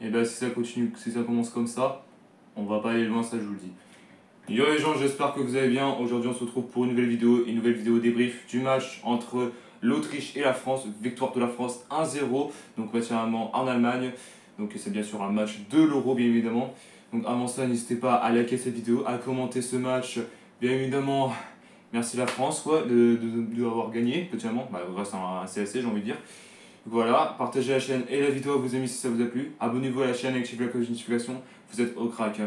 Et bah si ça continue, si ça commence comme ça, on va pas aller loin, ça je vous le dis. Yo les gens, j'espère que vous allez bien. Aujourd'hui on se retrouve pour une nouvelle vidéo débrief du match entre l'Autriche et la France. Victoire de la France 1-0, donc matériellement en Allemagne. Donc c'est bien sûr un match de l'Euro bien évidemment. Donc avant ça, n'hésitez pas à liker cette vidéo, à commenter ce match. Bien évidemment, merci la France quoi, d'avoir gagné, potentiellement, grâce à un CSC j'ai envie de dire. Voilà, partagez la chaîne et la vidéo à vos amis si ça vous a plu. Abonnez-vous à la chaîne et activez la cloche de notification, vous êtes au crack.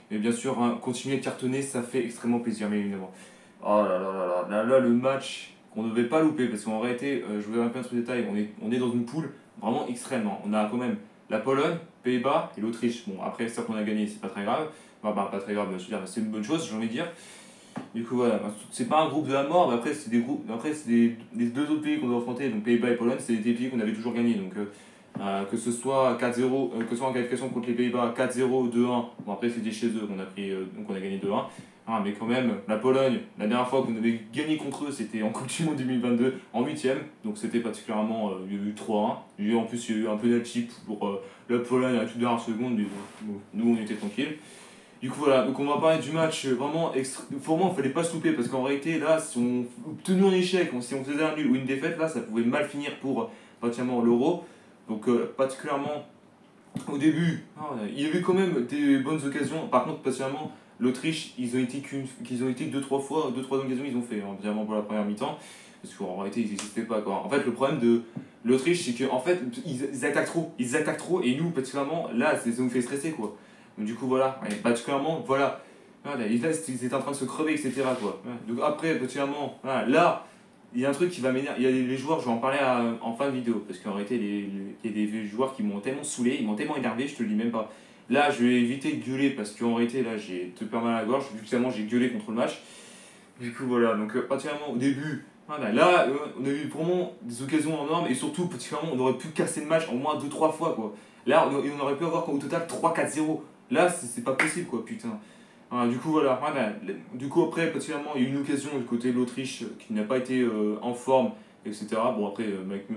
Et bien sûr, hein, continuez de cartonner, ça fait extrêmement plaisir, bien évidemment. Oh là là là là, là le match qu'on ne devait pas louper, parce qu'en réalité, je vous donne un peu un truc de détail, on est dans une poule vraiment extrême. Hein. On a quand même la Pologne, Pays-Bas et l'Autriche. Bon, après, ça qu'on a gagné, c'est pas très grave. Enfin, pas très grave, bien sûr, c'est une bonne chose, j'ai envie de dire. Du coup, voilà, c'est pas un groupe de la mort, mais après, c'est des groupes, après, c'est les deux autres pays qu'on doit affronter, donc Pays-Bas et Pologne, c'est des pays qu'on avait toujours gagnés. Donc, que ce soit 4-0, que ce soit en qualification contre les Pays-Bas 4-0, 2-1, bon, après, c'était chez eux qu'on a pris, donc on a gagné 2-1. Ah, mais quand même, la Pologne, la dernière fois qu'on avait gagné contre eux, c'était en Coupe du Monde 2022, en 8ème, donc c'était particulièrement, il y a eu 3-1. En plus, il y a eu un penalty pour la Pologne à la toute dernière seconde, mais bon, nous, on était tranquilles. Du coup voilà, donc on va parler du match vraiment vraiment il fallait pas se louper parce qu'en réalité là si on tenu en échec, si on faisait un nul ou une défaite là ça pouvait mal finir pour pratiquement l'Euro. Donc particulièrement au début, il y avait quand même des bonnes occasions. Par contre particulièrement l'Autriche, qu'ils ont été que 2-3 fois, 2-3 occasions ils ont fait, évidemment pour la première mi-temps. Parce qu'en réalité ils n'existaient pas quoi. En fait le problème de l'Autriche c'est qu'en fait ils attaquent trop et nous particulièrement là ça nous fait stresser quoi. Donc du coup voilà, et particulièrement voilà, voilà là ils étaient en train de se crever etc quoi. Donc après particulièrement voilà, là il y a un truc qui va m'énerver, il y a les joueurs, je vais en parler en fin de vidéo parce qu'en réalité il y a des joueurs qui m'ont tellement saoulé, ils m'ont tellement énervé, je te le dis même pas. Là je vais éviter de gueuler parce qu'en réalité là j'ai super mal à la gorge, vu que tellement j'ai gueulé contre le match. Du coup voilà, donc particulièrement au début, voilà, là on a eu vraiment des occasions en norme et surtout particulièrement on aurait pu casser le match au moins 2-3 fois quoi. Là on aurait pu avoir au total 3-4-0. Là c'est pas possible quoi putain. Du coup voilà, du coup après particulièrement il y a eu une occasion du côté de l'Autriche qui n'a pas été en forme etc. Bon après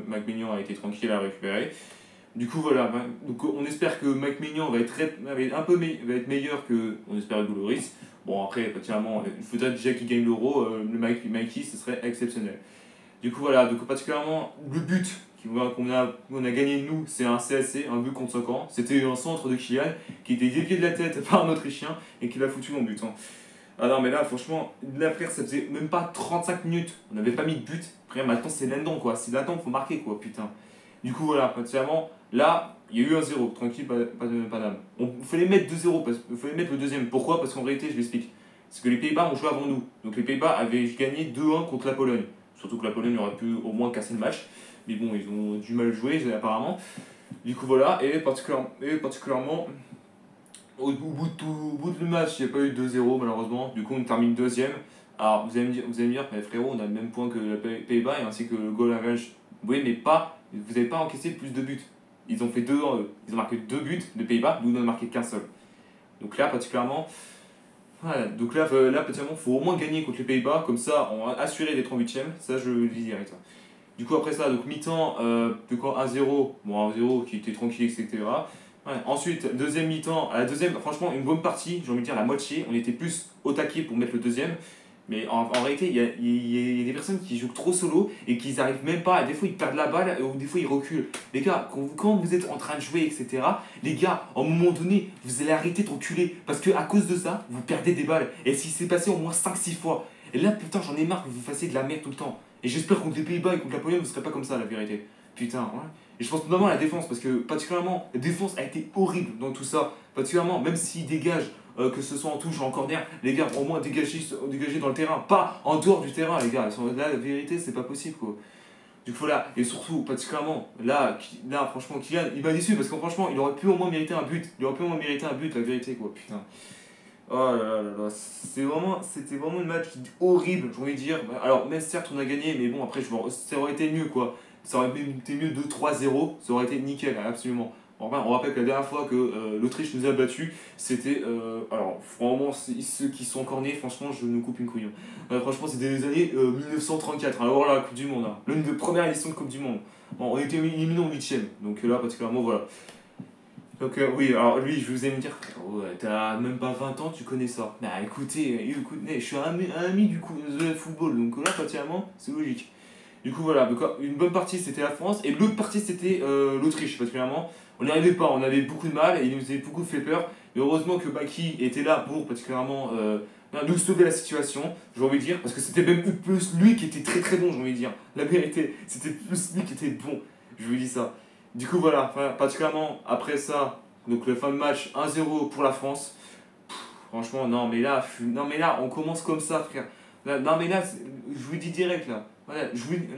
Mike Maignan a été tranquille à récupérer. Du coup voilà, donc on espère que Mike Maignan va être va être meilleur que on espère Hugo Lloris. Bon après particulièrement il faudrait déjà qu'il gagne l'Euro, le Mikey ce serait exceptionnel. Du coup voilà, donc particulièrement le but qu'on a gagné nous, c'est un CSC, un but contre 5 ans. C'était un centre de Kylian qui était dévié de la tête par un Autrichien et qui l'a foutu en but. Hein. Ah non mais là franchement, là frère ça faisait même pas 35 minutes, on n'avait pas mis de but. Frère maintenant c'est là-dedans quoi, c'est là-dedans qu'il faut marquer quoi putain. Du coup voilà, particulièrement là il y a eu un 0, tranquille, pas d'âme. Il fallait mettre 2-0, il fallait mettre le deuxième. Pourquoi? Parce qu'en réalité je l'explique. C'est que les Pays-Bas ont joué avant nous. Donc les Pays-Bas avaient gagné 2-1 contre la Pologne. Surtout que la Pologne aurait pu au moins casser le match. Mais bon, ils ont du mal joué apparemment. Du coup voilà, et particulièrement au bout du match, il n'y a pas eu 2-0 malheureusement. Du coup on termine deuxième. Alors vous allez me dire, mais frérot, on a le même point que les Pays-Bas et ainsi que le goal average. Oui, mais pas, vous n'avez pas encaissé plus de buts. Ils ont fait 2 en eux. Ils ont marqué 2 buts de Pays-Bas, nous on n'en a marqué qu'un seul. Donc là, particulièrement, voilà, donc là particulièrement, il faut au moins gagner contre les Pays-Bas, comme ça on va assurer d'être en 8ème, ça je le dis direct. Du coup après ça, donc mi-temps, de quoi 1-0, bon 1-0 qui était tranquille, etc. Ouais. Ensuite, deuxième mi-temps, à la deuxième, franchement une bonne partie, j'ai envie de dire la moitié, on était plus au taquet pour mettre le deuxième. Mais en réalité, il y a des personnes qui jouent trop solo et qui n'arrivent même pas. Des fois, ils perdent la balle ou des fois, ils reculent. Les gars, quand vous êtes en train de jouer, etc., les gars, à un moment donné, vous allez arrêter de reculer. Parce qu'à cause de ça, vous perdez des balles. Et si c'est passé au moins 5-6 fois. Et là, putain, j'en ai marre que vous fassiez de la merde tout le temps. Et j'espère contre les Pays-Bas et contre la Pologne, vous ne serez pas comme ça, la vérité. Putain, ouais. Et je pense notamment à la défense, parce que particulièrement, la défense a été horrible dans tout ça. Particulièrement, même s'ils dégagent que ce soit en touche ou en corner, les gars, au moins dégagez dans le terrain, pas en dehors du terrain, les gars. Là, la vérité, c'est pas possible, quoi. Du coup, là, et surtout, particulièrement, là franchement, Kylian, il m'a déçu parce que franchement, il aurait pu au moins mériter un but. Il aurait pu au moins mériter un but, la vérité, quoi, putain. Oh là là là là, c'était vraiment un match horrible, j'ai envie de dire. Alors, même certes, on a gagné, mais bon, après, ça aurait été mieux, quoi. Ça aurait été mieux de 3-0, ça aurait été nickel, absolument. Enfin, on rappelle que la dernière fois que l'Autriche nous a battus, c'était. Alors, vraiment, ceux qui sont encore nés, franchement, je nous coupe une couille. Franchement, c'était les années 1934. Alors là, la Coupe du Monde, hein. L'une des premières éditions de Coupe du Monde. Bon, on était éliminés en 8ème, donc là, particulièrement, voilà. Donc oui, alors lui, je vous ai me dire, frérot, t'as même pas 20 ans, tu connais ça. Bah écoutez, je suis un ami du coup de football, donc là, pratiquement, c'est logique. Du coup, voilà, donc, une bonne partie c'était la France et l'autre partie c'était l'Autriche, particulièrement. On n'y arrivait pas, on avait beaucoup de mal et il nous avait beaucoup fait peur. Mais heureusement que Baki était là pour particulièrement nous sauver la situation, j'ai envie de dire, parce que c'était même plus lui qui était très très bon, j'ai envie de dire. La vérité, c'était plus lui qui était bon, je vous dis ça. Du coup, voilà, particulièrement après ça, donc le fin de match 1-0 pour la France. Franchement, non, mais là, on commence comme ça, frère. Non, mais là, je vous dis direct, là. Voilà,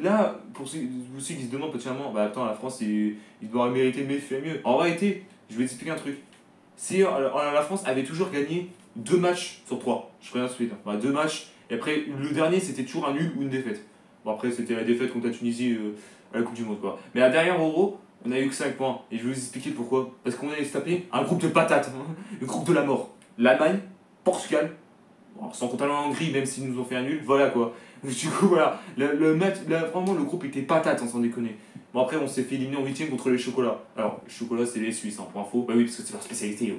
là, pour ceux qui se demandent particulièrement, bah attends, la France, il doit mériter mieux, faire mieux. En réalité, je vais t'expliquer un truc. Si la France avait toujours gagné 2 matchs sur 3, je préviens tout de suite. Hein. Bah, 2 matchs, et après, le dernier, c'était toujours un nul ou une défaite. Bon, après, c'était la défaite contre la Tunisie à la Coupe du Monde, quoi. Mais à derrière Euro, on a eu que 5 points. Et je vais vous expliquer pourquoi. Parce qu'on allait se taper un groupe de patates, hein. Le groupe de la mort. L'Allemagne, Portugal, bon, sans compter la Hongrie, même s'ils nous ont fait un nul, voilà quoi. Du coup, voilà, le match, vraiment, le groupe était patate, sans déconner. Bon, après, on s'est fait éliminer en 8ème contre les chocolats. Alors, les chocolats, c'est les Suisses, hein, pour info. Bah oui, parce que c'est leur spécialité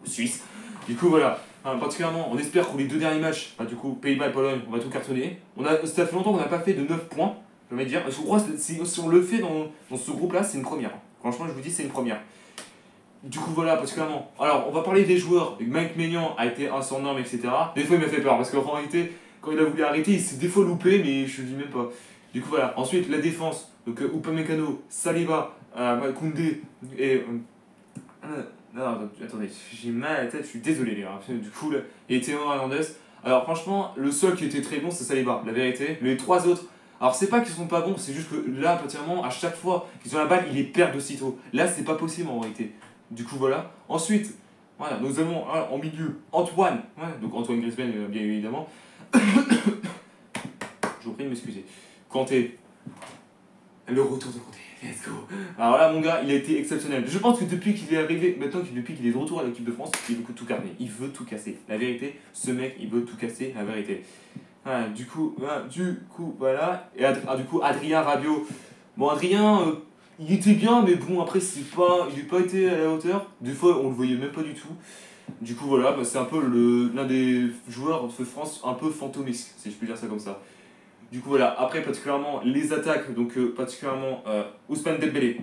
aux Suisses. Du coup, voilà. Particulièrement, on espère que les 2 derniers matchs, du coup, Pays-Bas et Pologne, on va tout cartonner. Ça fait longtemps qu'on n'a pas fait de 9 points, je vais dire. Je crois que si on le fait dans ce groupe-là, c'est une première. Franchement, je vous dis, c'est une première. Du coup, voilà, particulièrement. Alors, on va parler des joueurs. Mike Maignan a été un sans norme, etc. Des fois, il m'a fait peur parce qu'en réalité, quand il a voulu arrêter, il s'est des fois loupé, mais je ne dis même pas. Du coup, voilà. Ensuite, la défense. Donc, Upamecano, Saliba, Koundé et. Non, attendez, j'ai mal à la tête, je suis désolé, les gars. Du coup, là, et Théo Hernandez. Alors, franchement, le seul qui était très bon, c'est Saliba, la vérité. Les 3 autres. Alors, c'est pas qu'ils sont pas bons, c'est juste que là, pratiquement, à chaque fois qu'ils ont la balle, ils les perdent aussitôt. Là, c'est pas possible en réalité. Du coup, voilà. Ensuite, voilà, nous avons en milieu Antoine, donc Antoine Griezmann, bien évidemment. Je vous prie de m'excuser. Kanté, le retour de Kanté, let's go. Alors là, mon gars, il a été exceptionnel. Je pense que depuis qu'il est arrivé, depuis qu'il est de retour à l'équipe de France, il veut tout carner. Il veut tout casser. La vérité, ce mec, il veut tout casser, la vérité. Voilà, du coup, voilà. Et du coup, Adrien Rabiot. Bon, Adrien, il était bien, mais bon, après, il n'a pas été à la hauteur. Des fois, on le voyait même pas du tout. Du coup, voilà, c'est un peu l'un des joueurs de France un peu fantomisque, si je puis dire ça comme ça. Du coup, voilà, après, particulièrement, les attaques, donc particulièrement Ousmane Dembélé,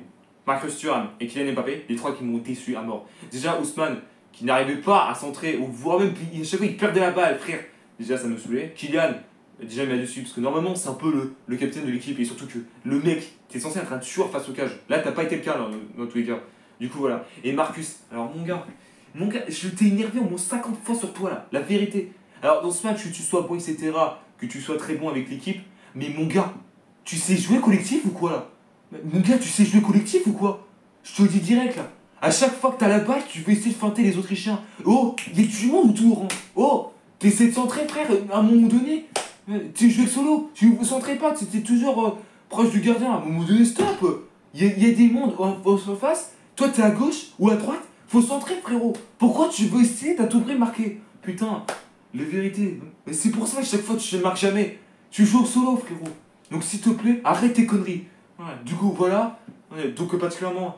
Marcus Thuram et Kylian Mbappé, les 3 qui m'ont déçu à mort. Déjà, Ousmane, qui n'arrivait pas à centrer, ou voire même, chaque fois, il perdait la balle, frère. Déjà, ça me saoulait. Kylian, déjà, il m'a dessus, parce que normalement, c'est un peu le capitaine de l'équipe, et surtout que le mec, t'es censé être un tueur face au cage. Là, t'as pas été le cas, dans tous les cas. Du coup, voilà. Et Marcus, alors mon gars, je t'ai énervé au moins 50 fois sur toi, là, la vérité. Alors, dans ce match, que tu sois bon, etc., que tu sois très bon avec l'équipe, mais mon gars, tu sais jouer collectif ou quoi, là? Mon gars, tu sais jouer collectif ou quoi? Je te le dis direct, là. À chaque fois que t'as la balle, tu veux essayer de feinter les Autrichiens. Oh, il y a du monde autour, hein. Oh, t'essaies de centrer, frère, à un moment donné. Tu jouais solo, tu ne centrais pas, tu étais toujours proche du gardien. À un moment donné, stop. Il y a des mondes en face. Toi, t'es à gauche ou à droite. Faut centrer, frérot. Pourquoi tu veux essayer d'à tout prix marquer? Putain, la vérité. Mais c'est pour ça que chaque fois, tu ne marques jamais. Tu joues au solo, frérot. Donc, s'il te plaît, arrête tes conneries. Ouais, du coup, voilà. Ouais, donc, particulièrement,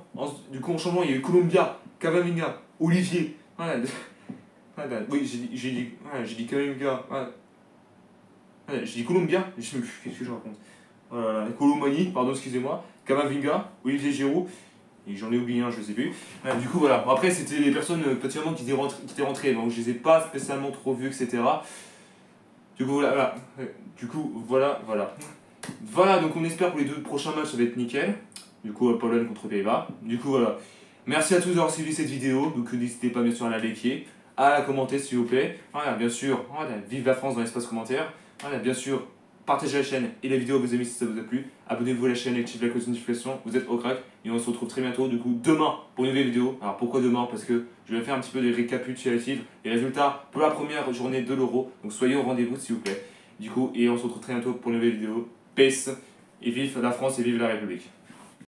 du coup, en changement, il y a eu Colombia, Camavinga, Olivier. Voilà. Oui, j'ai dit Camavinga. J'ai dit Colombia, qu'est-ce que je raconte? Voilà, Colomani, pardon, excusez-moi, Camavinga, Olivier Giroud, et j'en ai oublié un, je sais plus. Du coup, voilà. Bon, après, c'était les personnes particulièrement qui étaient rentrées, donc je les ai pas spécialement trop vues, etc. Du coup, voilà. Du coup, voilà. Voilà, donc on espère que les 2 prochains matchs, ça va être nickel. Du coup, Pologne contre Pays-Bas. Du coup, voilà. Merci à tous d'avoir suivi cette vidéo, donc n'hésitez pas bien sûr à la liker, à la commenter s'il vous plaît. Voilà, bien sûr, voilà, vive la France dans l'espace commentaire. Voilà, bien sûr, partagez la chaîne et la vidéo à vos amis si ça vous a plu. Abonnez-vous à la chaîne et activez la cloche de notification. Vous êtes au crack et on se retrouve très bientôt, du coup, demain pour une nouvelle vidéo. Alors pourquoi demain? Parce que je vais faire un petit peu de récapitulatif des résultats pour la première journée de l'Euro. Donc soyez au rendez-vous s'il vous plaît. Du coup, et on se retrouve très bientôt pour une nouvelle vidéo. Peace et vive la France et vive la République.